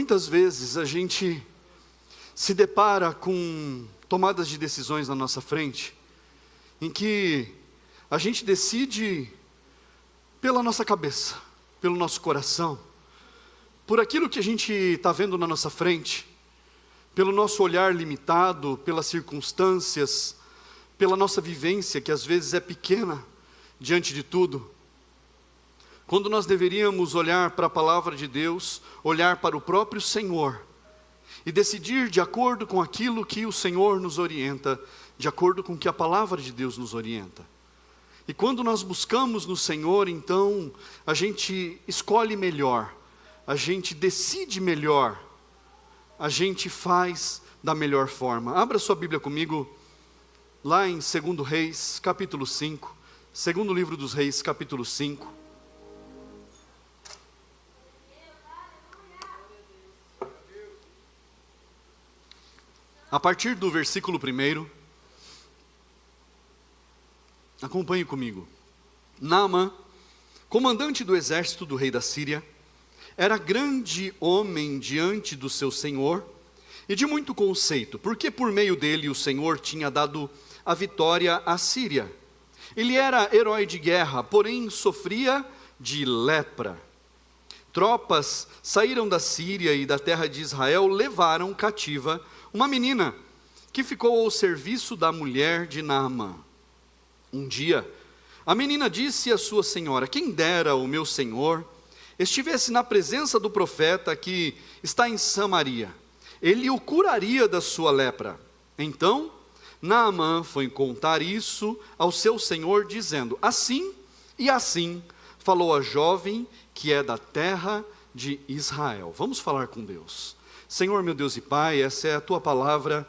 Muitas vezes a gente se depara com tomadas de decisões na nossa frente, em que a gente decide pela nossa cabeça, pelo nosso coração, por aquilo que a gente está vendo na nossa frente, pelo nosso olhar limitado, pelas circunstâncias, pela nossa vivência, que às vezes é pequena diante de tudo, quando nós deveríamos olhar para a palavra de Deus, olhar para o próprio Senhor, e decidir de acordo com aquilo que o Senhor nos orienta, de acordo com o que a palavra de Deus nos orienta. E quando nós buscamos no Senhor, então, a gente escolhe melhor, a gente decide melhor, a gente faz da melhor forma. Abra sua Bíblia comigo, lá em 2 Reis, capítulo 5, segundo livro dos Reis, capítulo 5. A partir do versículo 1, acompanhe comigo. Naamã, comandante do exército do rei da Síria, era grande homem diante do seu senhor e de muito conceito, porque por meio dele o Senhor tinha dado a vitória à Síria. Ele era herói de guerra, porém sofria de lepra. Tropas saíram da Síria e da terra de Israel, levaram cativa uma menina que ficou ao serviço da mulher de Naamã. Um dia, a menina disse à sua senhora: quem dera o meu senhor estivesse na presença do profeta que está em Samaria, ele o curaria da sua lepra. Então, Naamã foi contar isso ao seu senhor, dizendo: assim e assim falou a jovem que é da terra de Israel. Vamos falar com Deus. Senhor, meu Deus e Pai, essa é a Tua palavra.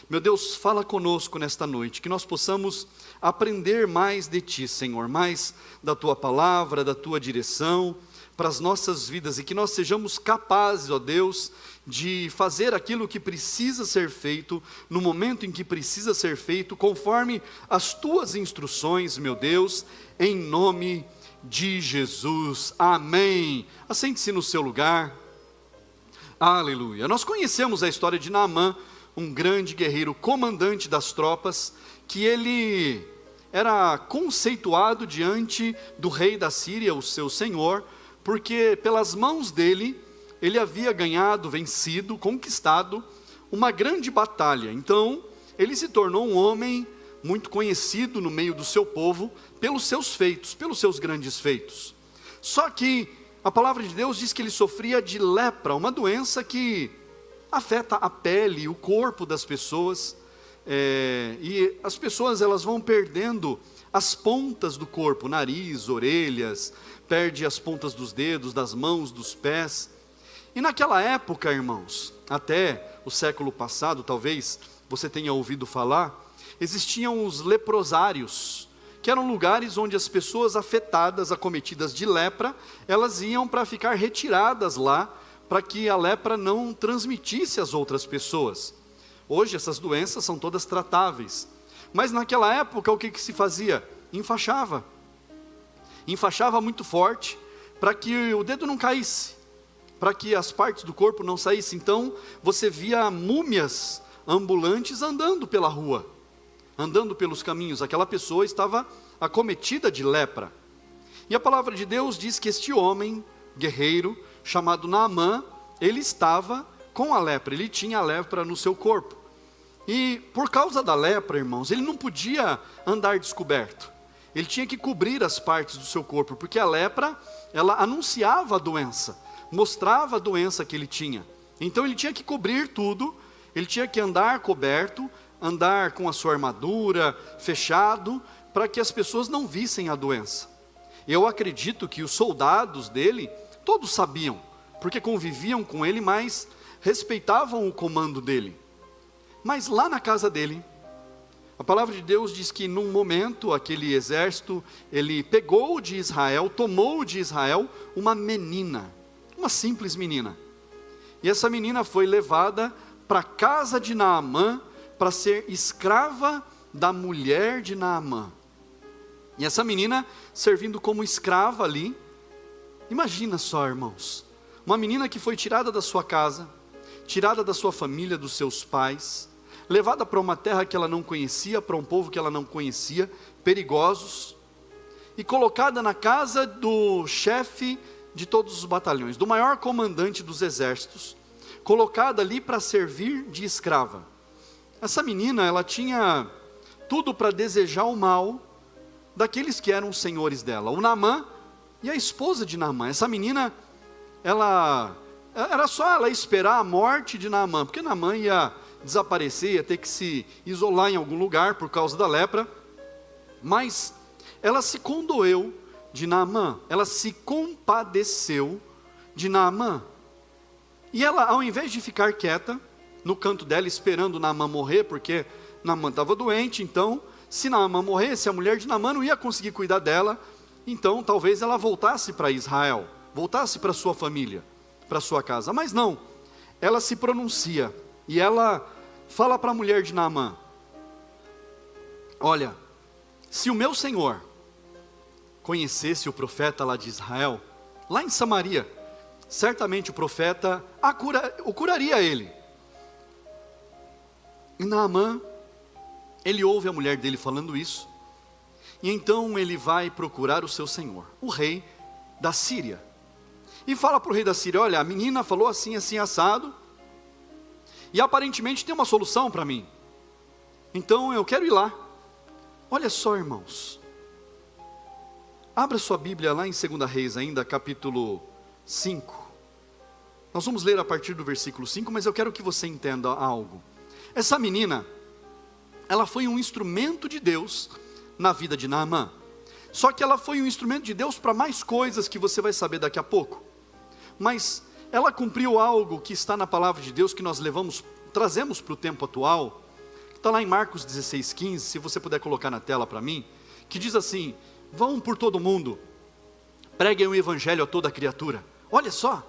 Meu Deus, fala conosco nesta noite, que nós possamos aprender mais de Ti, Senhor, mais da Tua palavra, da Tua direção para as nossas vidas, e que nós sejamos capazes, ó Deus, de fazer aquilo que precisa ser feito, no momento em que precisa ser feito, conforme as Tuas instruções, meu Deus, em nome de Jesus. Amém. Assente-se no seu lugar. Aleluia. Nós conhecemos a história de Naamã, um grande guerreiro, comandante das tropas, que ele era conceituado diante do rei da Síria, o seu senhor, porque pelas mãos dele, ele havia ganhado, vencido, conquistado uma grande batalha. Então, ele se tornou um homem muito conhecido no meio do seu povo, pelos seus feitos, pelos seus grandes feitos. Só que a palavra de Deus diz que ele sofria de lepra, uma doença que afeta a pele, o corpo das pessoas, e as pessoas elas vão perdendo as pontas do corpo, nariz, orelhas, perde as pontas dos dedos, das mãos, dos pés. E naquela época, irmãos, até o século passado, talvez você tenha ouvido falar, existiam os leprosários, que eram lugares onde as pessoas afetadas, acometidas de lepra, elas iam para ficar retiradas lá, para que a lepra não transmitisse às outras pessoas. Hoje essas doenças são todas tratáveis, mas naquela época o que se fazia? Enfaixava muito forte, para que o dedo não caísse, para que as partes do corpo não saíssem. Então você via múmias ambulantes andando pela rua, andando pelos caminhos. Aquela pessoa estava acometida de lepra. E a palavra de Deus diz que este homem, guerreiro, chamado Naamã, ele estava com a lepra, ele tinha a lepra no seu corpo. E por causa da lepra, irmãos, ele não podia andar descoberto. Ele tinha que cobrir as partes do seu corpo, porque a lepra, ela anunciava a doença, mostrava a doença que ele tinha. Então ele tinha que cobrir tudo, ele tinha que andar coberto, andar com a sua armadura, fechado, para que as pessoas não vissem a doença. Eu acredito que os soldados dele, todos sabiam, porque conviviam com ele, mas respeitavam o comando dele. Mas lá na casa dele, a palavra de Deus diz que num momento, aquele exército, ele pegou de Israel, tomou de Israel uma menina, uma simples menina. E essa menina foi levada para a casa de Naamã, para ser escrava da mulher de Naamã. E essa menina servindo como escrava ali. Imagina só, irmãos, Uma menina que foi tirada da sua casa, tirada da sua família, dos seus pais, levada para uma terra que ela não conhecia, para um povo que ela não conhecia, perigosos, e colocada na casa do chefe de todos os batalhões, do maior comandante dos exércitos, colocada ali para servir de escrava. Essa menina, ela tinha tudo para desejar o mal daqueles que eram os senhores dela, o Naamã e a esposa de Naamã. Essa menina, era só ela esperar a morte de Naamã, porque Naamã ia desaparecer, ia ter que se isolar em algum lugar por causa da lepra, mas ela se condoeu de Naamã, ela se compadeceu de Naamã, e ela, ao invés de ficar quieta, no canto dela, esperando Naamã morrer, porque Naamã estava doente, então, se Naamã morresse, a mulher de Naamã não ia conseguir cuidar dela, então talvez ela voltasse para Israel, voltasse para sua família, para sua casa, mas não, ela se pronuncia, e ela fala para a mulher de Naamã: olha, se o meu senhor conhecesse o profeta lá de Israel, lá em Samaria, certamente o profeta o curaria ele. E Naamã, ele ouve a mulher dele falando isso, e então ele vai procurar o seu senhor, o rei da Síria, e fala para o rei da Síria: olha, a menina falou assim, assim, assado, e aparentemente tem uma solução para mim, então eu quero ir lá. Olha só, irmãos, abra sua Bíblia lá em 2 Reis ainda, capítulo 5, nós vamos ler a partir do versículo 5, mas eu quero que você entenda algo. Essa menina, ela foi um instrumento de Deus na vida de Naamã, só que ela foi um instrumento de Deus para mais coisas que você vai saber daqui a pouco, mas ela cumpriu algo que está na palavra de Deus, que nós trazemos para o tempo atual, que está lá em Marcos 16:15, se você puder colocar na tela para mim, que diz assim: vão por todo mundo, preguem o evangelho a toda criatura. Olha só,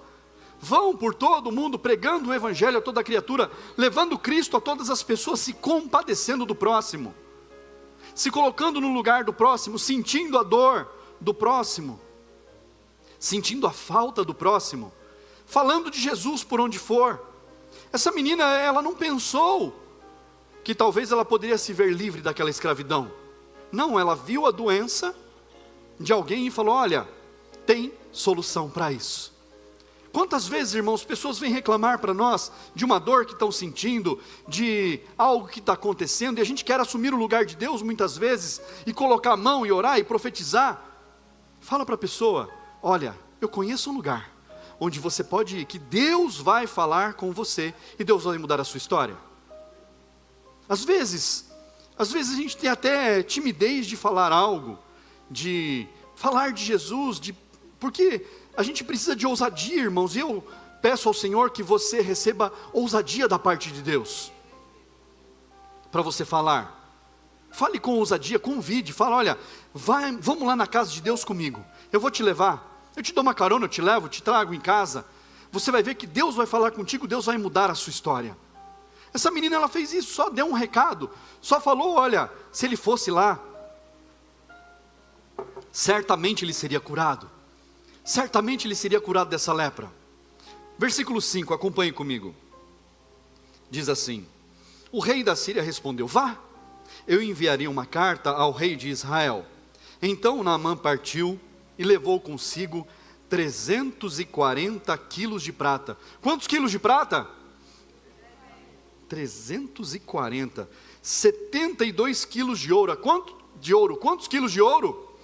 vão por todo mundo pregando o evangelho a toda criatura, levando Cristo a todas as pessoas, se compadecendo do próximo, se colocando no lugar do próximo, sentindo a dor do próximo, sentindo a falta do próximo, falando de Jesus por onde for. Essa menina, ela não pensou que talvez ela poderia se ver livre daquela escravidão. Não, ela viu a doença de alguém e falou: olha, tem solução para isso. Quantas vezes, irmãos, pessoas vêm reclamar para nós de uma dor que estão sentindo, de algo que está acontecendo, e a gente quer assumir o lugar de Deus muitas vezes, e colocar a mão e orar e profetizar. Fala para a pessoa: olha, eu conheço um lugar onde você pode ir, que Deus vai falar com você, e Deus vai mudar a sua história. Às vezes a gente tem até timidez de falar algo, de falar de Jesus, porque a gente precisa de ousadia, irmãos, e eu peço ao Senhor que você receba ousadia da parte de Deus, para você falar. Fale com ousadia, convide, fala: olha, vamos lá na casa de Deus comigo, eu vou te levar, eu te dou uma carona, eu te levo, te trago em casa, você vai ver que Deus vai falar contigo, Deus vai mudar a sua história. Essa menina, ela fez isso, só deu um recado, só falou: olha, se ele fosse lá, certamente ele seria curado, certamente ele seria curado dessa lepra. Versículo 5, acompanhe comigo, diz assim: o rei da Síria respondeu: vá, eu enviarei uma carta ao rei de Israel. Então Naamã partiu e levou consigo 340 quilos de prata. Quantos quilos de prata? 340, 72 quilos de ouro. Quantos quilos de ouro?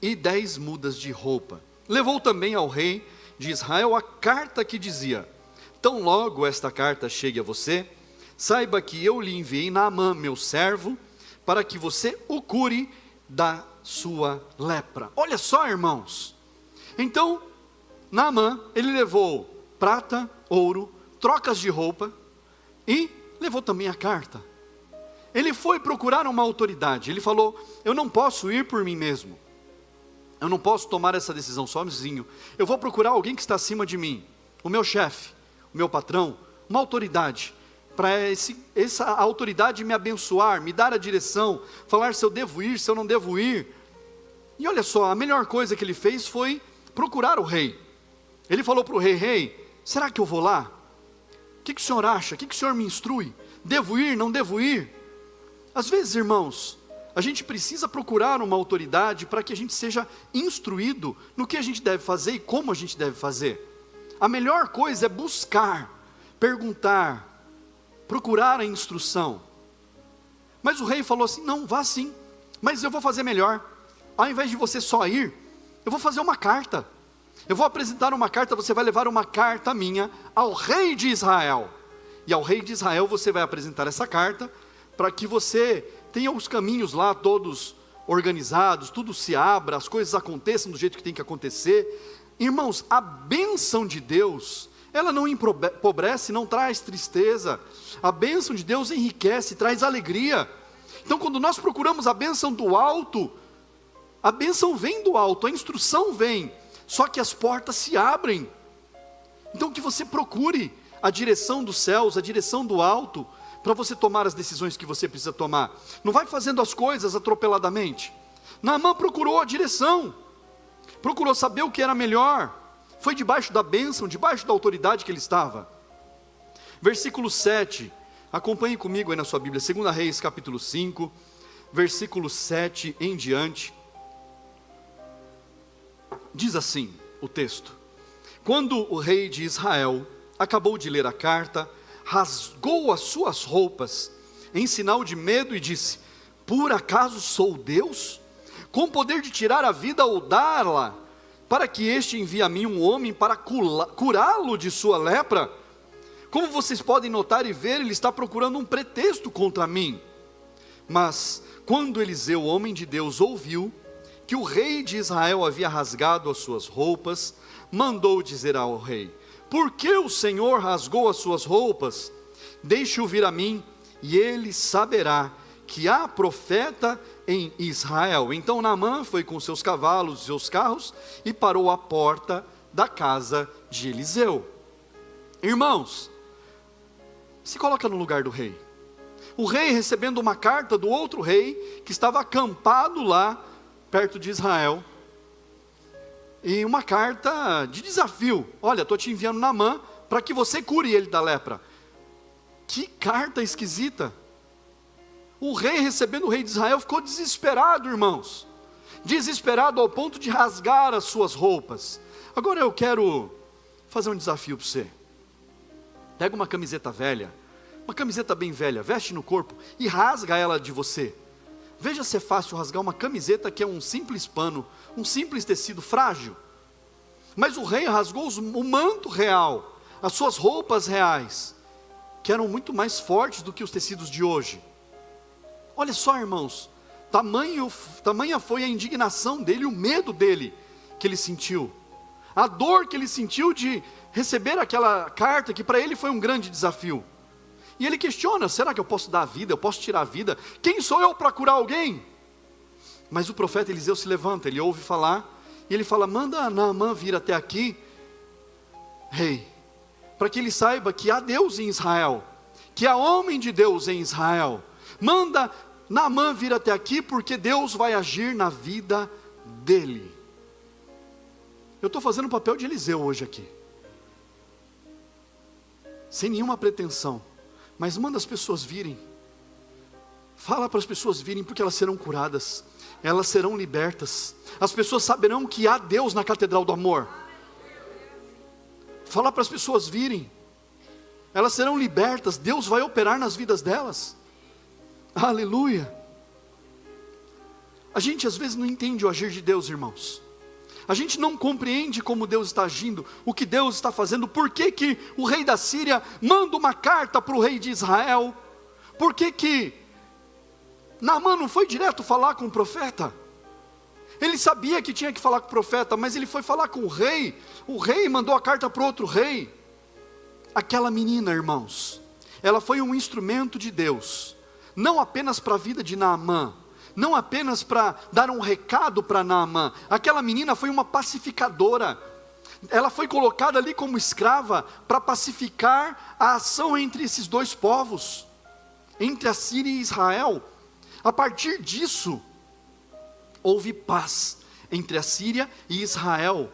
E 10 mudas de roupa. Levou também ao rei de Israel a carta que dizia: tão logo esta carta chegue a você, saiba que eu lhe enviei Naamã, meu servo, para que você o cure da sua lepra. Olha só, irmãos, então Naamã, ele levou prata, ouro, trocas de roupa, e levou também a carta. Ele foi procurar uma autoridade. Ele falou: eu não posso ir por mim mesmo, eu não posso tomar essa decisão sozinho, eu vou procurar alguém que está acima de mim, o meu chefe, o meu patrão, uma autoridade, para essa autoridade me abençoar, me dar a direção, falar se eu devo ir, se eu não devo ir. E olha só, a melhor coisa que ele fez foi procurar o rei. Ele falou para o rei: rei, será que eu vou lá? O que o senhor acha? O que o senhor me instrui? Devo ir, não devo ir? Às vezes, irmãos, a gente precisa procurar uma autoridade para que a gente seja instruído no que a gente deve fazer e como a gente deve fazer. A melhor coisa é buscar, perguntar, procurar a instrução. Mas o rei falou assim: não, vá sim, mas eu vou fazer melhor. Ao invés de você só ir, eu vou fazer uma carta. Eu vou apresentar uma carta, você vai levar uma carta minha ao rei de Israel. E ao rei de Israel você vai apresentar essa carta, para que você tenha os caminhos lá todos organizados, tudo se abra, as coisas aconteçam do jeito que tem que acontecer. Irmãos, a bênção de Deus, ela não empobrece, não traz tristeza. A bênção de Deus enriquece, traz alegria. Então quando nós procuramos a bênção do alto, a bênção vem do alto, a instrução vem, só que as portas se abrem. Então que você procure a direção dos céus, a direção do alto, para você tomar as decisões que você precisa tomar. Não vai fazendo as coisas atropeladamente. Naamã procurou a direção, procurou saber o que era melhor, foi debaixo da bênção, debaixo da autoridade que ele estava. Versículo 7, acompanhe comigo aí na sua Bíblia, 2 Reis capítulo 5, versículo 7 em diante. Diz assim o texto: quando o rei de Israel acabou de ler a carta, rasgou as suas roupas em sinal de medo e disse: por acaso sou Deus, com poder de tirar a vida ou dá-la, para que este envie a mim um homem para curá-lo de sua lepra? Como vocês podem notar e ver, ele está procurando um pretexto contra mim. Mas quando Eliseu, homem de Deus, ouviu que o rei de Israel havia rasgado as suas roupas, mandou dizer ao rei: por que o Senhor rasgou as suas roupas? Deixe-o vir a mim, e ele saberá que há profeta em Israel. Então Naamã foi com seus cavalos e seus carros, e parou à porta da casa de Eliseu. Irmãos, se coloca no lugar do rei. O rei recebendo uma carta do outro rei, que estava acampado lá, perto de Israel, e uma carta de desafio: olha, estou te enviando Naamã para que você cure ele da lepra. Que carta esquisita. O rei, recebendo o rei de Israel, ficou desesperado, irmãos, desesperado ao ponto de rasgar as suas roupas. Agora eu quero fazer um desafio para você. Pega uma camiseta velha, uma camiseta bem velha, veste no corpo e rasga ela de você. Veja se é fácil rasgar uma camiseta que é um simples pano, um simples tecido frágil. Mas o rei rasgou o manto real, as suas roupas reais, que eram muito mais fortes do que os tecidos de hoje. Olha só, irmãos, tamanha foi a indignação dele, o medo dele, que ele sentiu. A dor que ele sentiu de receber aquela carta, que para ele foi um grande desafio. E ele questiona: será que eu posso dar a vida? Eu posso tirar a vida? Quem sou eu para curar alguém? Mas o profeta Eliseu se levanta, ele ouve falar, e ele fala: manda Naamã vir até aqui, rei, para que ele saiba que há Deus em Israel, que há homem de Deus em Israel. Manda Naamã vir até aqui, porque Deus vai agir na vida dele. Eu estou fazendo o papel de Eliseu hoje aqui, sem nenhuma pretensão, mas manda as pessoas virem. Fala para as pessoas virem, porque elas serão curadas, elas serão libertas. As pessoas saberão que há Deus na Catedral do Amor. Fala para as pessoas virem, elas serão libertas, Deus vai operar nas vidas delas. Aleluia. A gente às vezes não entende o agir de Deus, irmãos. A gente não compreende como Deus está agindo, o que Deus está fazendo. Por que que o rei da Síria manda uma carta para o rei de Israel? Por que que Naamã não foi direto falar com o profeta? Ele sabia que tinha que falar com o profeta, mas ele foi falar com o rei mandou a carta para outro rei. Aquela menina, irmãos, ela foi um instrumento de Deus, não apenas para a vida de Naamã, não apenas para dar um recado para Naamã. Aquela menina foi uma pacificadora. Ela foi colocada ali como escrava para pacificar a ação entre esses dois povos, entre a Síria e Israel. A partir disso, houve paz entre a Síria e Israel.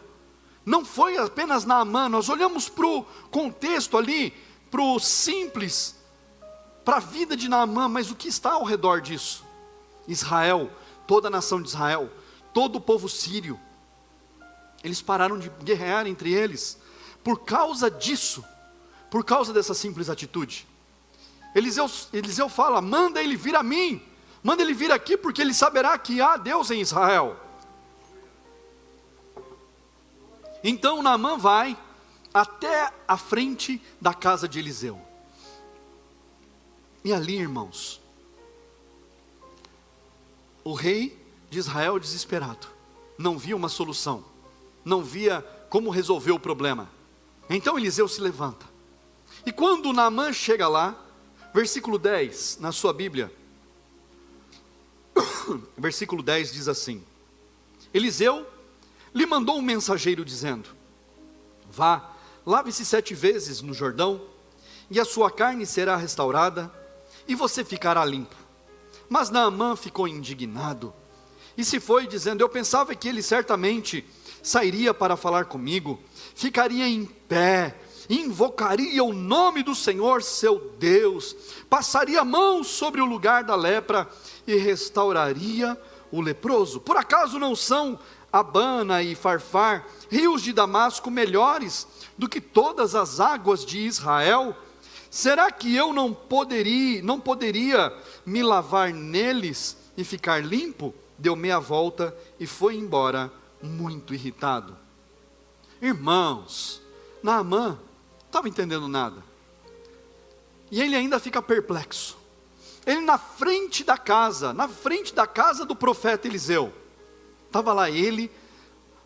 não foi apenas Naamã, nós olhamos para o contexto ali, para o simples, para a vida de Naamã, mas o que está ao redor disso? Israel, toda a nação de Israel, todo o povo sírio, eles pararam de guerrear entre eles, por causa disso, por causa dessa simples atitude. Eliseu fala, manda ele vir a mim, manda ele vir aqui, porque ele saberá que há Deus em Israel. Então Naamã vai até a frente da casa de Eliseu. E ali, irmãos, o rei de Israel desesperado, não via uma solução, não via como resolver o problema. Então Eliseu se levanta. E quando Naamã chega lá, versículo 10, na sua Bíblia, versículo 10 diz assim: Eliseu lhe mandou um mensageiro dizendo, vá, lave-se 7 vezes no Jordão, e a sua carne será restaurada, e você ficará limpo. Mas Naamã ficou indignado, e se foi dizendo, eu pensava que ele certamente sairia para falar comigo, ficaria em pé, invocaria o nome do Senhor seu Deus, passaria a mão sobre o lugar da lepra, e restauraria o leproso. Por acaso não são Abana e Farfar, rios de Damasco, melhores do que todas as águas de Israel? Será que eu não poderia me lavar neles e ficar limpo? Deu meia volta e foi embora muito irritado. Irmãos, Naamã não estava entendendo nada. E ele ainda fica perplexo. Ele na frente da casa do profeta Eliseu. Estava lá ele,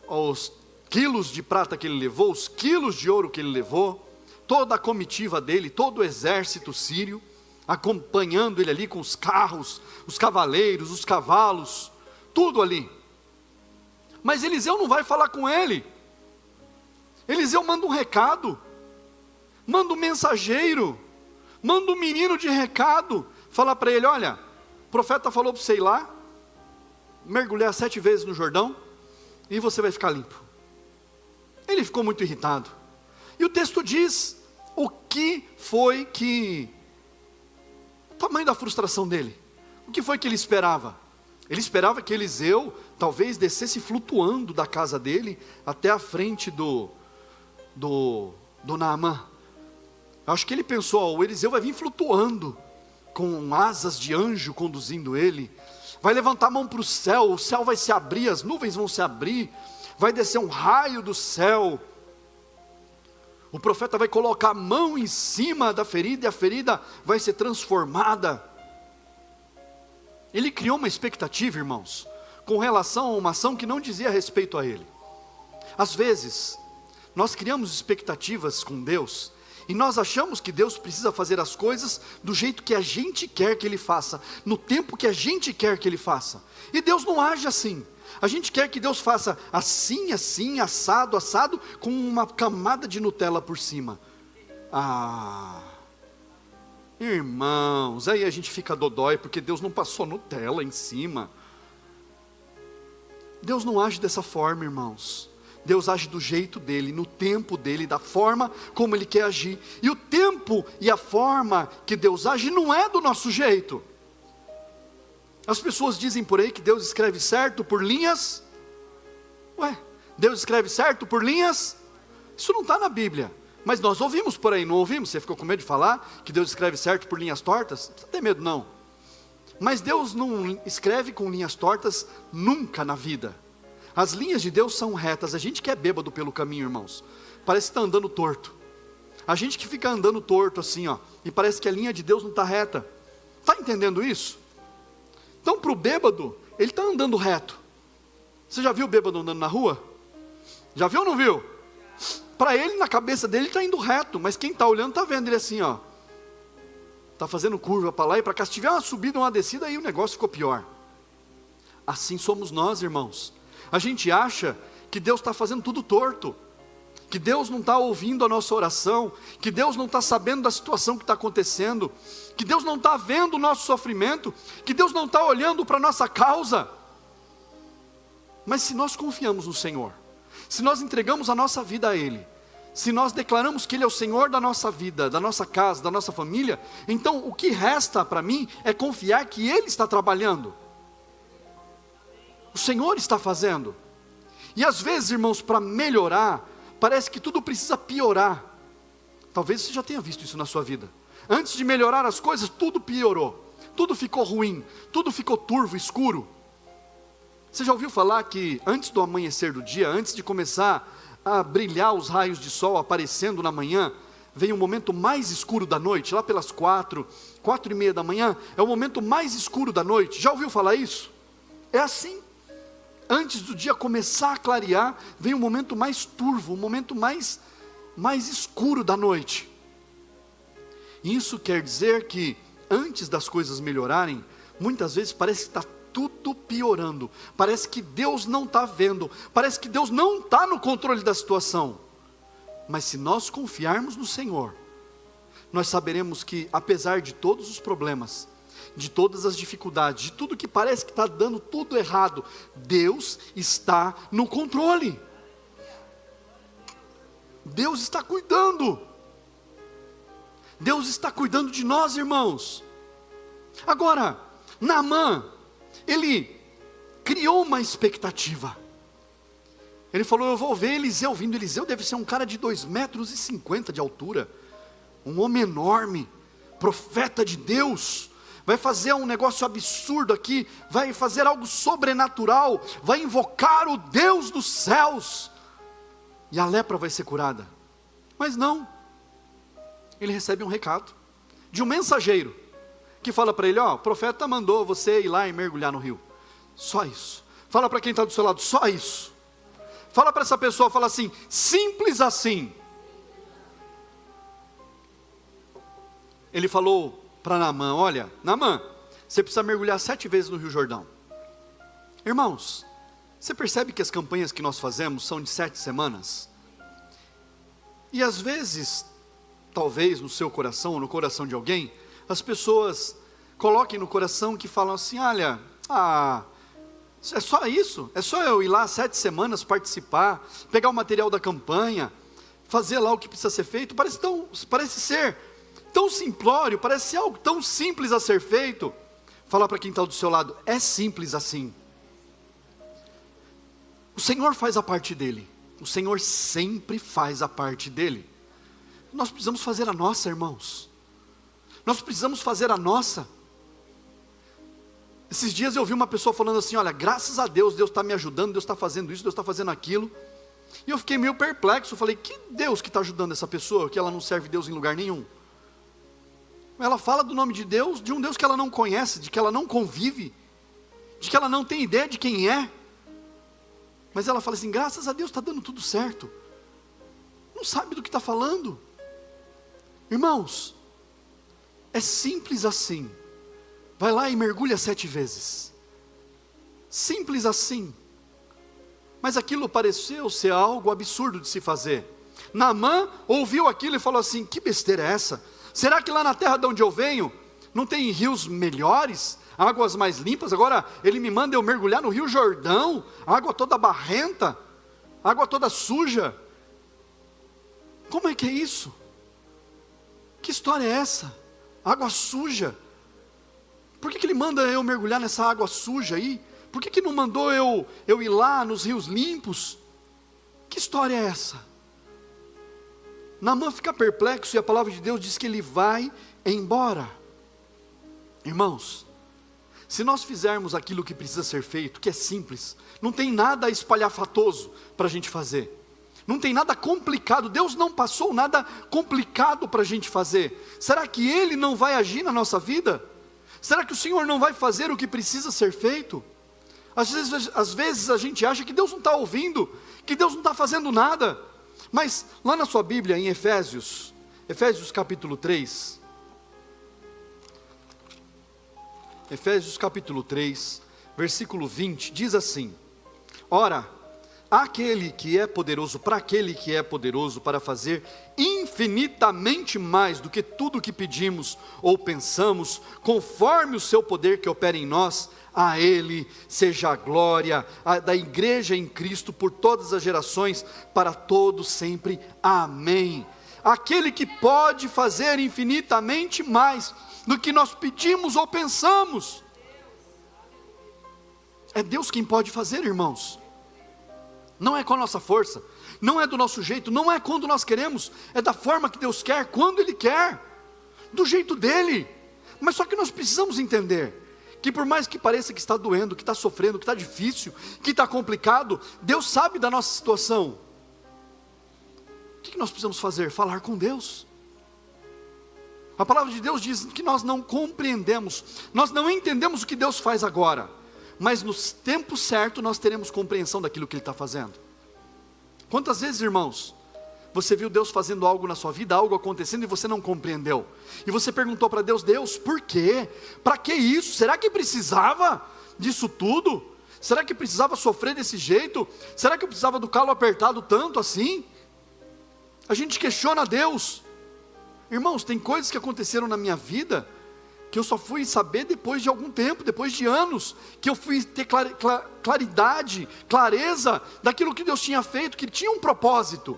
os quilos de prata que ele levou, os quilos de ouro que ele levou, toda a comitiva dele, todo o exército sírio, acompanhando ele ali com os carros, os cavaleiros, os cavalos, tudo ali. Mas Eliseu não vai falar com ele. Eliseu manda um recado, manda um mensageiro, manda um menino de recado, fala para ele, olha, o profeta falou para você ir lá, mergulhar 7 vezes no Jordão, e você vai ficar limpo. Ele ficou muito irritado, e o texto diz, o que foi que, o tamanho da frustração dele, o que foi que ele esperava? Ele esperava que Eliseu, talvez descesse flutuando da casa dele, até a frente do Naamã. Acho que ele pensou, o Eliseu vai vir flutuando, com asas de anjo conduzindo ele, vai levantar a mão para o céu vai se abrir, as nuvens vão se abrir, vai descer um raio do céu, o profeta vai colocar a mão em cima da ferida, e a ferida vai ser transformada. Ele criou uma expectativa, irmãos, com relação a uma ação que não dizia respeito a ele. Às vezes, nós criamos expectativas com Deus, e nós achamos que Deus precisa fazer as coisas do jeito que a gente quer que Ele faça, no tempo que a gente quer que Ele faça. E Deus não age assim. A gente quer que Deus faça assim, assim, assado, assado, com uma camada de Nutella por cima. Irmãos, aí a gente fica dodói, porque Deus não passou Nutella em cima. Deus não age dessa forma, irmãos. Deus age do jeito dele, no tempo dele, da forma como ele quer agir. E o tempo e a forma que Deus age não é do nosso jeito. As pessoas dizem por aí que Deus escreve certo por linhas. Deus escreve certo por linhas? Isso não está na Bíblia. Mas nós ouvimos por aí, não ouvimos? Você ficou com medo de falar que Deus escreve certo por linhas tortas? Não tem medo não. Mas Deus não escreve com linhas tortas nunca na vida. As linhas de Deus são retas. A gente que é bêbado pelo caminho, irmãos, parece que está andando torto. A gente que fica andando torto assim, e parece que a linha de Deus não está reta. Está entendendo isso? Então para o bêbado, ele está andando reto. Você já viu o bêbado andando na rua? Já viu ou não viu? Para ele, na cabeça dele, está indo reto, mas quem está olhando está vendo ele assim, está fazendo curva para lá e para cá. Se tiver uma subida ou uma descida, aí o negócio ficou pior. Assim somos nós, irmãos. A gente acha que Deus está fazendo tudo torto, que Deus não está ouvindo a nossa oração, que Deus não está sabendo da situação que está acontecendo, que Deus não está vendo o nosso sofrimento, que Deus não está olhando para a nossa causa. Mas se nós confiamos no Senhor, se nós entregamos a nossa vida a Ele, se nós declaramos que Ele é o Senhor da nossa vida, da nossa casa, da nossa família, então o que resta para mim é confiar que Ele está trabalhando. O Senhor está fazendo. E às vezes, irmãos, para melhorar, parece que tudo precisa piorar. Talvez você já tenha visto isso na sua vida. Antes de melhorar as coisas, tudo piorou. Tudo ficou ruim, tudo ficou turvo, escuro. Você já ouviu falar que antes do amanhecer do dia, antes de começar a brilhar os raios de sol aparecendo na manhã, vem o momento mais escuro da noite, lá pelas 4:30 da manhã, é o momento mais escuro da noite. Já ouviu falar isso? É assim. Antes do dia começar a clarear, vem o momento mais turvo, o momento mais escuro da noite. Isso quer dizer que antes das coisas melhorarem, muitas vezes parece que está tudo piorando, parece que Deus não está vendo, parece que Deus não está no controle da situação. Mas se nós confiarmos no Senhor, nós saberemos que apesar de todos os problemas, de todas as dificuldades, de tudo que parece que está dando tudo errado, Deus está no controle. Deus está cuidando. Deus está cuidando de nós, irmãos. Agora, Naamã, ele criou uma expectativa. Ele falou: eu vou ver Eliseu vindo. Eliseu deve ser um cara de 2,50 metros de altura, um homem enorme, profeta de Deus, vai fazer um negócio absurdo aqui, vai fazer algo sobrenatural, vai invocar o Deus dos céus, e a lepra vai ser curada. Mas não, ele recebe um recado, de um mensageiro, que fala para ele: ó, o profeta mandou você ir lá e mergulhar no rio, só isso. Fala para quem está do seu lado: só isso. Fala para essa pessoa, fala assim: simples assim. Ele falou para Naamã: olha, Naamã, você precisa mergulhar 7 vezes no Rio Jordão. Irmãos, você percebe que as campanhas que nós fazemos são de 7 semanas? E às vezes, talvez no seu coração ou no coração de alguém, as pessoas coloquem no coração que falam assim: olha, é só isso? É só eu ir lá 7 semanas, participar, pegar o material da campanha, fazer lá o que precisa ser feito? Parece ser tão simplório, parece ser algo tão simples a ser feito. Fala para quem está do seu lado: é simples assim. O Senhor faz a parte dele. O Senhor sempre faz a parte dele. Nós precisamos fazer a nossa, irmãos. Nós precisamos fazer a nossa. Esses dias eu ouvi uma pessoa falando assim: olha, graças a Deus, Deus está me ajudando, Deus está fazendo isso, Deus está fazendo aquilo. E eu fiquei meio perplexo, falei: que Deus que está ajudando essa pessoa, que ela não serve Deus em lugar nenhum? Ela fala do nome de Deus, de um Deus que ela não conhece, de que ela não convive, de que ela não tem ideia de quem é. Mas ela fala assim: graças a Deus está dando tudo certo. Não sabe do que está falando. Irmãos, é simples assim. Vai lá e mergulha 7 vezes. Simples assim. Mas aquilo pareceu ser algo absurdo de se fazer. Naamã ouviu aquilo e falou assim: que besteira é essa? Será que lá na terra de onde eu venho não tem rios melhores, águas mais limpas? Agora ele me manda eu mergulhar no Rio Jordão, água toda barrenta, água toda suja. Como é que é isso? Que história é essa? Água suja. Por que ele manda eu mergulhar nessa água suja aí? Por que não mandou eu ir lá nos rios limpos? Que história é essa? Naamã fica perplexo e a palavra de Deus diz que ele vai embora. Irmãos, se nós fizermos aquilo que precisa ser feito, que é simples, não tem nada espalhafatoso para a gente fazer, não tem nada complicado, Deus não passou nada complicado para a gente fazer. Será que Ele não vai agir na nossa vida? Será que o Senhor não vai fazer o que precisa ser feito? Às vezes a gente acha que Deus não está ouvindo, que Deus não está fazendo nada. Mas lá na sua Bíblia, em Efésios capítulo 3, Efésios capítulo 3, versículo 20, diz assim: ora, aquele que é poderoso, para aquele que é poderoso para fazer infinitamente mais do que tudo o que pedimos ou pensamos, conforme o seu poder que opera em nós, A Ele seja a glória da igreja em Cristo por todas as gerações, para todos sempre. Amém. Aquele que pode fazer infinitamente mais do que nós pedimos ou pensamos. É Deus quem pode fazer, irmãos. Não é com a nossa força, não é do nosso jeito, não é quando nós queremos, é da forma que Deus quer, quando Ele quer, do jeito dEle. Mas só que nós precisamos entender que por mais que pareça que está doendo, que está sofrendo, que está difícil, que está complicado, Deus sabe da nossa situação. O que nós precisamos fazer? Falar com Deus. A palavra de Deus diz que nós não compreendemos, nós não entendemos o que Deus faz agora, mas no tempo certo nós teremos compreensão daquilo que Ele está fazendo. Quantas vezes, irmãos, você viu Deus fazendo algo na sua vida, algo acontecendo e você não compreendeu? E você perguntou para Deus: Deus, por quê? Para que isso? Será que precisava disso tudo? Será que precisava sofrer desse jeito? Será que eu precisava do calo apertado tanto assim? A gente questiona Deus. Irmãos, tem coisas que aconteceram na minha vida que eu só fui saber depois de algum tempo, depois de anos, que eu fui ter claridade, clareza daquilo que Deus tinha feito, que tinha um propósito.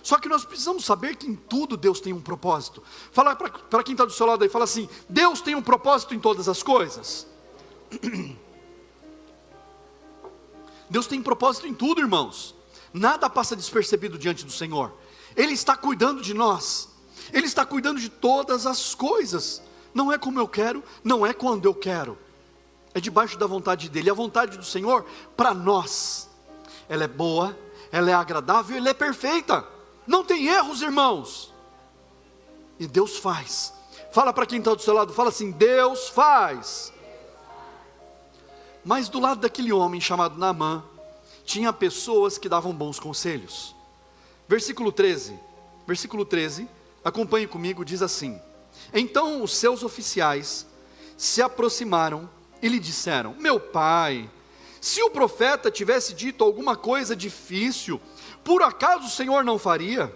Só que nós precisamos saber que em tudo Deus tem um propósito. Fala para quem está do seu lado aí, fala assim: Deus tem um propósito em todas as coisas. Deus tem propósito em tudo, irmãos. Nada passa despercebido diante do Senhor. Ele está cuidando de nós, Ele está cuidando de todas as coisas. Não é como eu quero, não é quando eu quero, é debaixo da vontade dEle. A vontade do Senhor para nós, ela é boa, ela é agradável, ela é perfeita, não tem erros, irmãos. E Deus faz. Fala para quem está do seu lado, fala assim: Deus faz. Mas do lado daquele homem chamado Naamã, tinha pessoas que davam bons conselhos. Versículo 13, acompanhe comigo, diz assim: então os seus oficiais se aproximaram e lhe disseram: meu pai, se o profeta tivesse dito alguma coisa difícil, por acaso o Senhor não faria?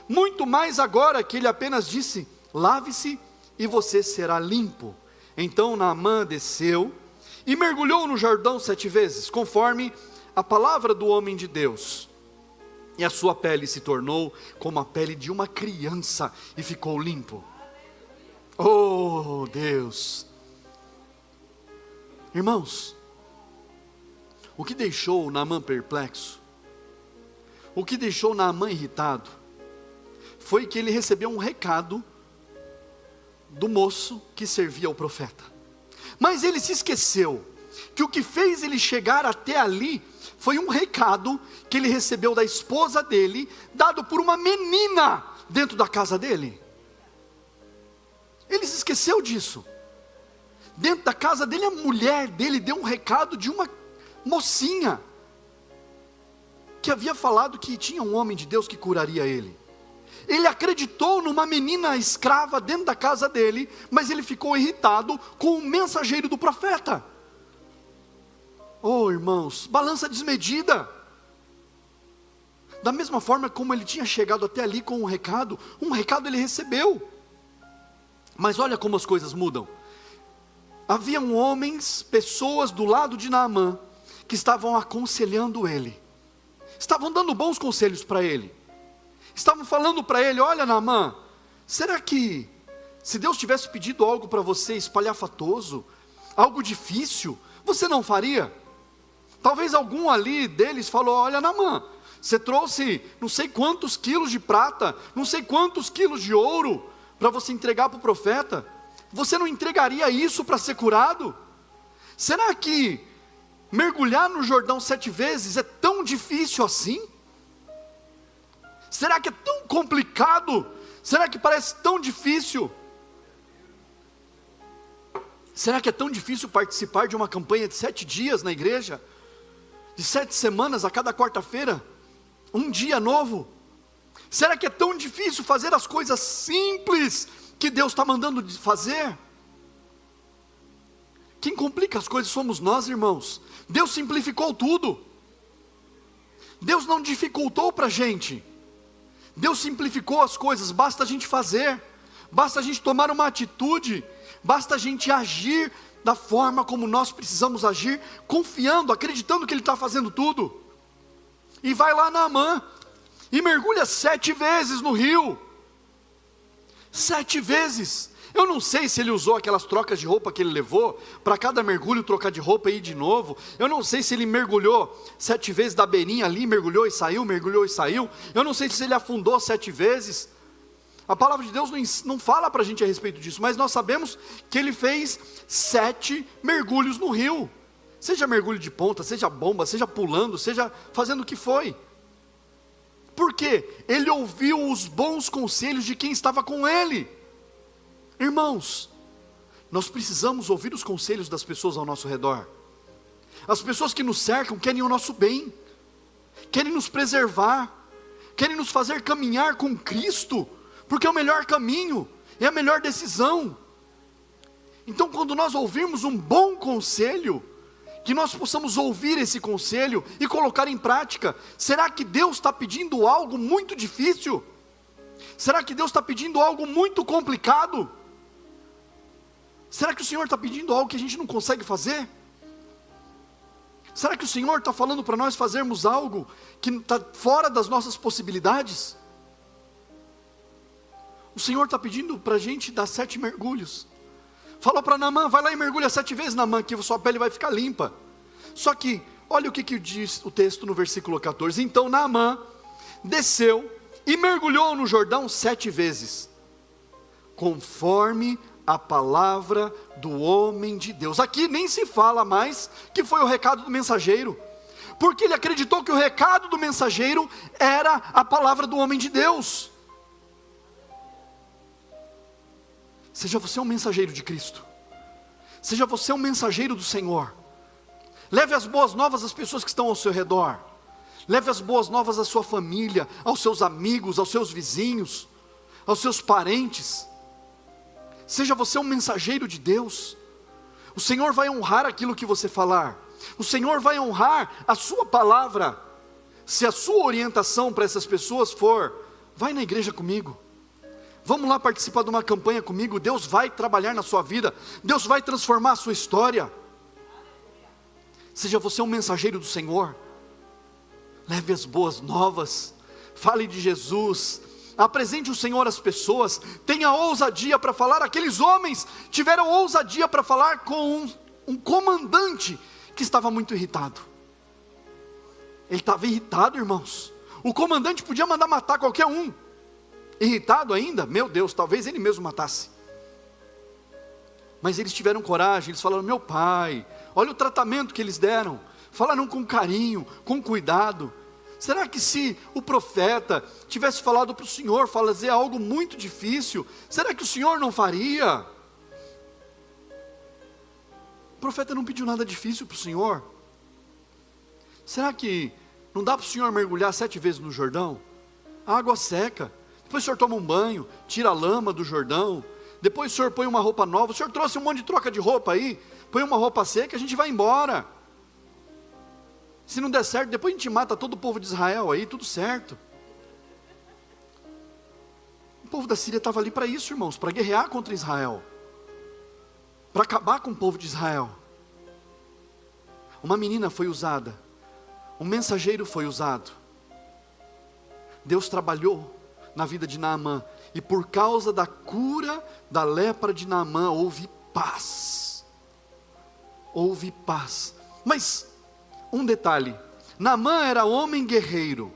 Muito mais agora que ele apenas disse: lave-se e você será limpo. Então Naamã desceu e mergulhou no Jordão 7 vezes, conforme a palavra do homem de Deus. E a sua pele se tornou como a pele de uma criança e ficou limpo. Oh Deus! Irmãos, o que deixou Naamã perplexo, o que deixou Naamã irritado, foi que ele recebeu um recado do moço que servia ao profeta. Mas ele se esqueceu que o que fez ele chegar até ali foi um recado que ele recebeu da esposa dele, dado por uma menina dentro da casa dele. Ele se esqueceu disso. Dentro da casa dele, a mulher dele deu um recado de uma mocinha, que havia falado que tinha um homem de Deus que curaria ele. Ele acreditou numa menina escrava dentro da casa dele, mas ele ficou irritado com o mensageiro do profeta. Oh irmãos, balança desmedida. Da mesma forma como ele tinha chegado até ali com um recado ele recebeu. Mas olha como as coisas mudam. Haviam homens, pessoas do lado de Naamã, que estavam aconselhando ele, estavam dando bons conselhos para ele, estavam falando para ele: olha Naamã, será que se Deus tivesse pedido algo para você espalhafatoso, algo difícil, você não faria? Talvez algum ali deles falou: olha Naamã, você trouxe não sei quantos quilos de prata, não sei quantos quilos de ouro, para você entregar para o profeta, você não entregaria isso para ser curado? Será que mergulhar no Jordão 7 vezes é tão difícil assim? Será que é tão complicado? Será que parece tão difícil? Será que é tão difícil participar de uma campanha de 7 dias na igreja? De 7 semanas, a cada quarta-feira, um dia novo? Será que é tão difícil fazer as coisas simples que Deus está mandando fazer? Quem complica as coisas somos nós, irmãos. Deus simplificou tudo. Deus não dificultou para a gente. Deus simplificou as coisas, basta a gente fazer, basta a gente tomar uma atitude, Basta a gente agir da forma como nós precisamos agir, confiando, acreditando que Ele está fazendo tudo. E vai lá Naamã, e mergulha 7 vezes no rio. 7 vezes. Eu não sei se ele usou aquelas trocas de roupa que ele levou, para cada mergulho trocar de roupa e ir de novo. Eu não sei se ele mergulhou 7 vezes da beirinha ali, mergulhou e saiu, mergulhou e saiu. Eu não sei se ele afundou 7 vezes. A palavra de Deus não fala para a gente a respeito disso, mas nós sabemos que ele fez 7 mergulhos no rio. Seja mergulho de ponta, seja bomba, seja pulando, seja fazendo o que foi. Por quê? Ele ouviu os bons conselhos de quem estava com ele. Irmãos, nós precisamos ouvir os conselhos das pessoas ao nosso redor. As pessoas que nos cercam querem o nosso bem, querem nos preservar, querem nos fazer caminhar com Cristo, porque é o melhor caminho, é a melhor decisão. Então, quando nós ouvirmos um bom conselho, que nós possamos ouvir esse conselho e colocar em prática. Será que Deus está pedindo algo muito difícil? Será que Deus está pedindo algo muito complicado? Será que o Senhor está pedindo algo que a gente não consegue fazer? Será que o Senhor está falando para nós fazermos algo que está fora das nossas possibilidades? O Senhor está pedindo para a gente dar 7 mergulhos. Falou para Naamã, vai lá e mergulha 7 vezes, Naamã, que a sua pele vai ficar limpa. Só que, olha o que diz o texto no versículo 14. Então Naamã desceu e mergulhou no Jordão 7 vezes, conforme a palavra do homem de Deus. Aqui nem se fala mais que foi o recado do mensageiro, porque ele acreditou que o recado do mensageiro era a palavra do homem de Deus. Seja você um mensageiro de Cristo, seja você um mensageiro do Senhor. Leve as boas novas às pessoas que estão ao seu redor, leve as boas novas à sua família, aos seus amigos, aos seus vizinhos, aos seus parentes. Seja você um mensageiro de Deus. O Senhor vai honrar aquilo que você falar, o Senhor vai honrar a sua palavra. Se a sua orientação para essas pessoas for, vai na igreja comigo, vamos lá participar de uma campanha comigo, Deus vai trabalhar na sua vida, Deus vai transformar a sua história. Seja você um mensageiro do Senhor, leve as boas novas, fale de Jesus, apresente o Senhor às pessoas, tenha ousadia para falar. Aqueles homens tiveram ousadia para falar com um comandante que estava muito irritado. Ele estava irritado, irmãos. O comandante podia mandar matar qualquer um. Irritado ainda? Meu Deus, talvez ele mesmo matasse. Mas eles tiveram coragem, eles falaram, meu pai, olha o tratamento que eles deram. Falaram com carinho, com cuidado. Será que se o profeta tivesse falado para o Senhor fazer algo muito difícil, será que o Senhor não faria? O profeta não pediu nada difícil para o Senhor. Será que não dá para o Senhor mergulhar 7 vezes no Jordão? A água seca. Depois o Senhor toma um banho, tira a lama do Jordão. Depois o Senhor põe uma roupa nova. O Senhor trouxe um monte de troca de roupa aí. Põe uma roupa seca, a gente vai embora. Se não der certo, depois a gente mata todo o povo de Israel aí, tudo certo. O povo da Síria estava ali para isso, irmãos, para guerrear contra Israel, para acabar com o povo de Israel. Uma menina foi usada, um mensageiro foi usado. Deus trabalhou na vida de Naamã, e por causa da cura da lepra de Naamã, houve paz. Houve paz. Mas um detalhe, Naamã era homem guerreiro,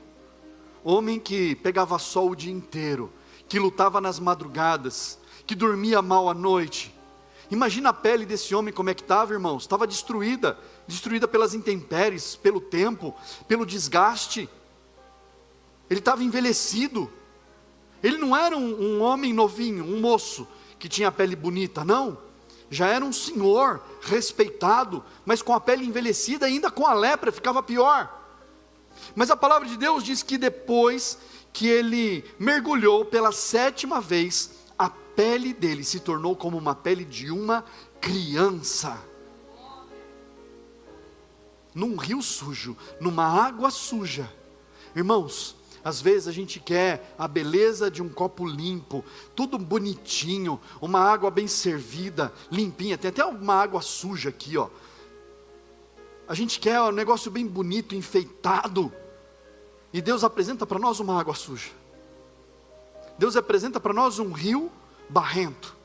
homem que pegava sol o dia inteiro, que lutava nas madrugadas, que dormia mal à noite. Imagina a pele desse homem como é que estava, irmãos. Estava destruída, destruída pelas intempéries, pelo tempo, pelo desgaste. Ele estava envelhecido. Ele não era um homem novinho, um moço, que tinha a pele bonita, não. Já era um senhor respeitado, mas com a pele envelhecida, ainda com a lepra, ficava pior. Mas a palavra de Deus diz que depois que ele mergulhou pela 7ª vez, a pele dele se tornou como uma pele de uma criança. Num rio sujo, numa água suja. Irmãos, Às vezes a gente quer a beleza de um copo limpo, tudo bonitinho, uma água bem servida, limpinha, tem até uma água suja aqui, ó. A gente quer um negócio bem bonito, enfeitado, e Deus apresenta para nós uma água suja. Deus apresenta para nós um rio barrento,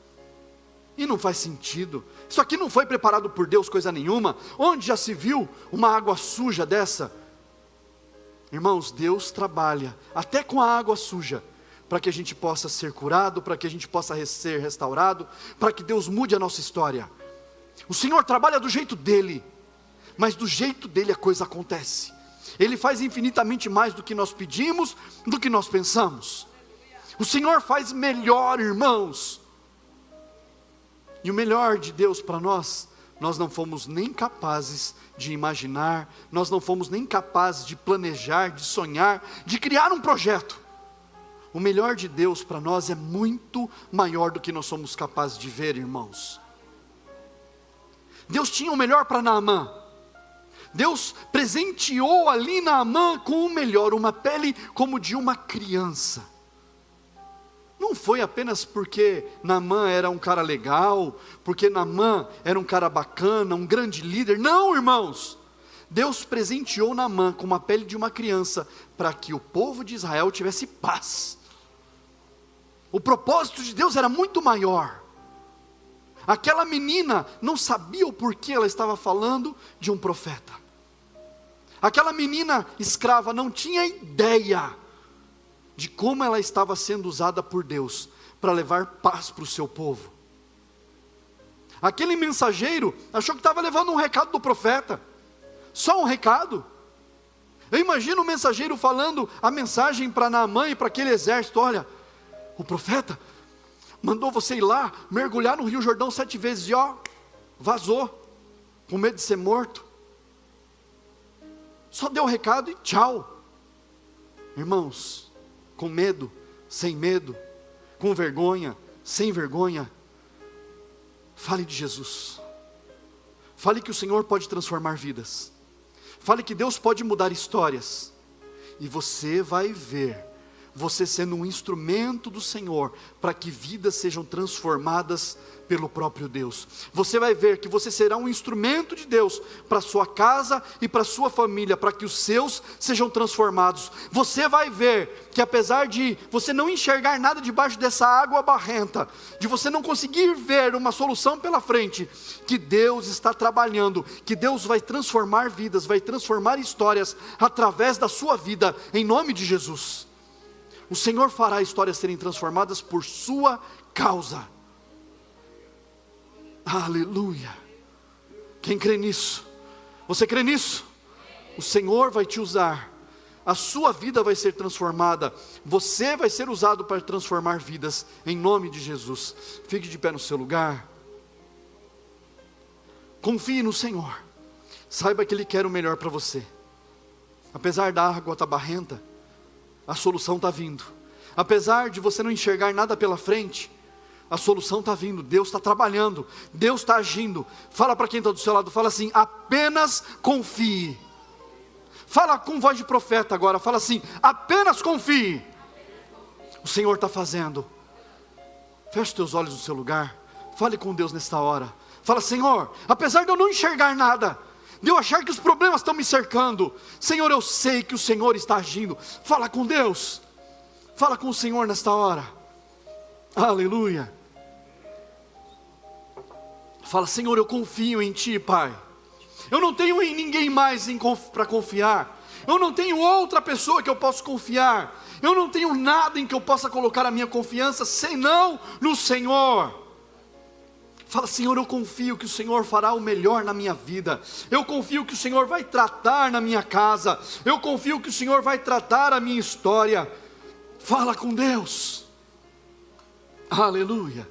e não faz sentido. Isso aqui não foi preparado por Deus coisa nenhuma. Onde já se viu uma água suja dessa? Irmãos, Deus trabalha até com a água suja, para que a gente possa ser curado, para que a gente possa ser restaurado, para que Deus mude a nossa história. O Senhor trabalha do jeito dEle, mas do jeito dEle a coisa acontece. Ele faz infinitamente mais do que nós pedimos, do que nós pensamos. O Senhor faz melhor, irmãos. E o melhor de Deus para nós não fomos nem capazes de imaginar, nós não fomos nem capazes de planejar, de sonhar, de criar um projeto. O melhor de Deus para nós é muito maior do que nós somos capazes de ver, irmãos. Deus tinha o melhor para Naamã. Deus presenteou ali Naamã com o melhor, uma pele como de uma criança. Não foi apenas porque Naamã era um cara legal, porque Naamã era um cara bacana, um grande líder. Não, irmãos. Deus presenteou Naamã com uma pele de uma criança, para que o povo de Israel tivesse paz. O propósito de Deus era muito maior. Aquela menina não sabia o porquê ela estava falando de um profeta. Aquela menina escrava não tinha ideia de como ela estava sendo usada por Deus para levar paz para o seu povo. Aquele mensageiro achou que estava levando um recado do profeta, só um recado. Eu imagino o mensageiro falando a mensagem para Naamã e para aquele exército: olha, o profeta mandou você ir lá, mergulhar no Rio Jordão 7 vezes, e ó, vazou, com medo de ser morto. Só deu o recado e tchau. Irmãos, com medo, sem medo, com vergonha, sem vergonha, fale de Jesus. Fale que o Senhor pode transformar vidas. Fale que Deus pode mudar histórias. E você vai ver você sendo um instrumento do Senhor, para que vidas sejam transformadas pelo próprio Deus. Você vai ver que você será um instrumento de Deus, para a sua casa e para a sua família, para que os seus sejam transformados. Você vai ver que apesar de você não enxergar nada debaixo dessa água barrenta, de você não conseguir ver uma solução pela frente, que Deus está trabalhando, que Deus vai transformar vidas, vai transformar histórias, através da sua vida, em nome de Jesus. O Senhor fará histórias serem transformadas por sua causa. Aleluia. Quem crê nisso? Você crê nisso? O Senhor vai te usar. A sua vida vai ser transformada. Você vai ser usado para transformar vidas, em nome de Jesus. Fique de pé no seu lugar. Confie no Senhor. Saiba que Ele quer o melhor para você. Apesar da água estar barrenta, a solução está vindo. Apesar de você não enxergar nada pela frente, a solução está vindo. Deus está trabalhando, Deus está agindo. Fala para quem está do seu lado, fala assim: apenas confie. Fala com voz de profeta agora, fala assim: apenas confie. O Senhor está fazendo. Feche teus olhos no seu lugar, fale com Deus nesta hora. Fala: Senhor, apesar de eu não enxergar nada, de eu achar que os problemas estão me cercando, Senhor, eu sei que o Senhor está agindo. Fala com Deus, fala com o Senhor nesta hora. Aleluia. Fala: Senhor, eu confio em Ti, Pai. Eu não tenho em ninguém mais para confiar. Eu não tenho outra pessoa que eu possa confiar. Eu não tenho nada em que eu possa colocar a minha confiança, senão no Senhor. Fala: Senhor, eu confio que o Senhor fará o melhor na minha vida. Eu confio que o Senhor vai tratar na minha casa. Eu confio que o Senhor vai tratar a minha história. Fala com Deus. Aleluia.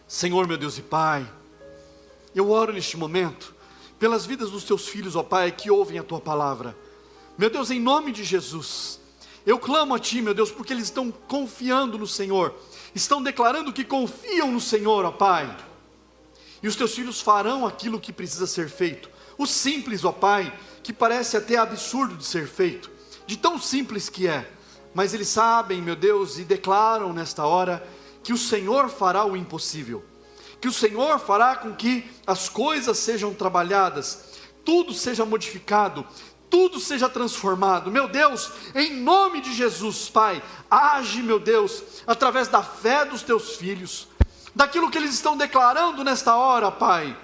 Senhor, meu Deus e Pai, eu oro neste momento pelas vidas dos Teus filhos, ó Pai, que ouvem a Tua palavra. Meu Deus, em nome de Jesus, eu clamo a Ti, meu Deus, porque eles estão confiando no Senhor, estão declarando que confiam no Senhor, ó Pai. E os Teus filhos farão aquilo que precisa ser feito. O simples, ó Pai, que parece até absurdo de ser feito, de tão simples que é, mas eles sabem, meu Deus, e declaram nesta hora, que o Senhor fará o impossível, que o Senhor fará com que as coisas sejam trabalhadas, tudo seja modificado, tudo seja transformado. Meu Deus, em nome de Jesus, Pai, age, meu Deus, através da fé dos teus filhos, daquilo que eles estão declarando nesta hora, Pai,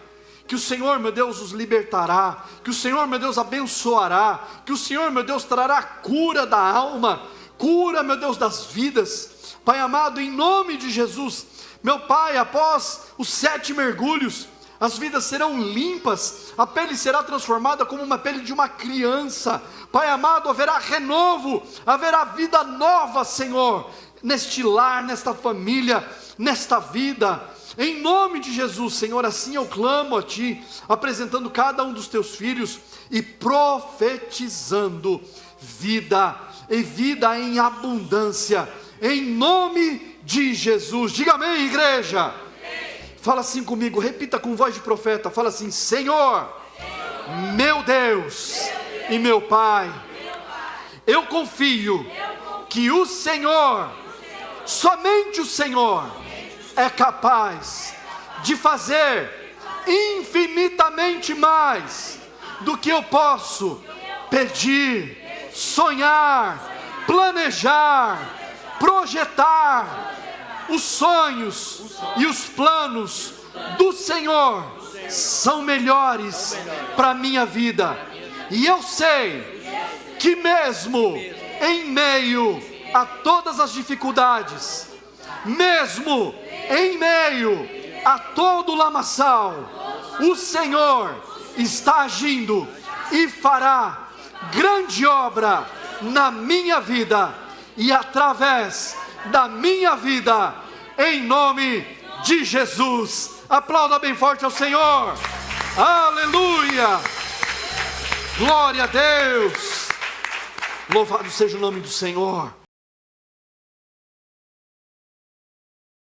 que o Senhor, meu Deus, os libertará, que o Senhor, meu Deus, abençoará, que o Senhor, meu Deus, trará cura da alma, cura, meu Deus, das vidas. Pai amado, em nome de Jesus, meu Pai, após os 7 mergulhos, as vidas serão limpas, a pele será transformada como uma pele de uma criança. Pai amado, haverá renovo, haverá vida nova, Senhor, neste lar, nesta família, nesta vida. Em nome de Jesus, Senhor, assim eu clamo a Ti, apresentando cada um dos Teus filhos e profetizando vida, e vida em abundância, em nome de Jesus. Diga amém, igreja. Fala assim comigo, repita com voz de profeta, fala assim: Senhor, meu Deus e meu Pai, eu confio que o Senhor, somente o Senhor, é capaz de fazer infinitamente mais do que eu posso pedir, sonhar, planejar, projetar. Os sonhos e os planos do Senhor são melhores para a minha vida, e eu sei que mesmo em meio a todas as dificuldades, mesmo em meio a todo o lamaçal, o Senhor está agindo e fará grande obra na minha vida e através da minha vida, em nome de Jesus. Aplauda bem forte ao Senhor. Aleluia, glória a Deus, louvado seja o nome do Senhor.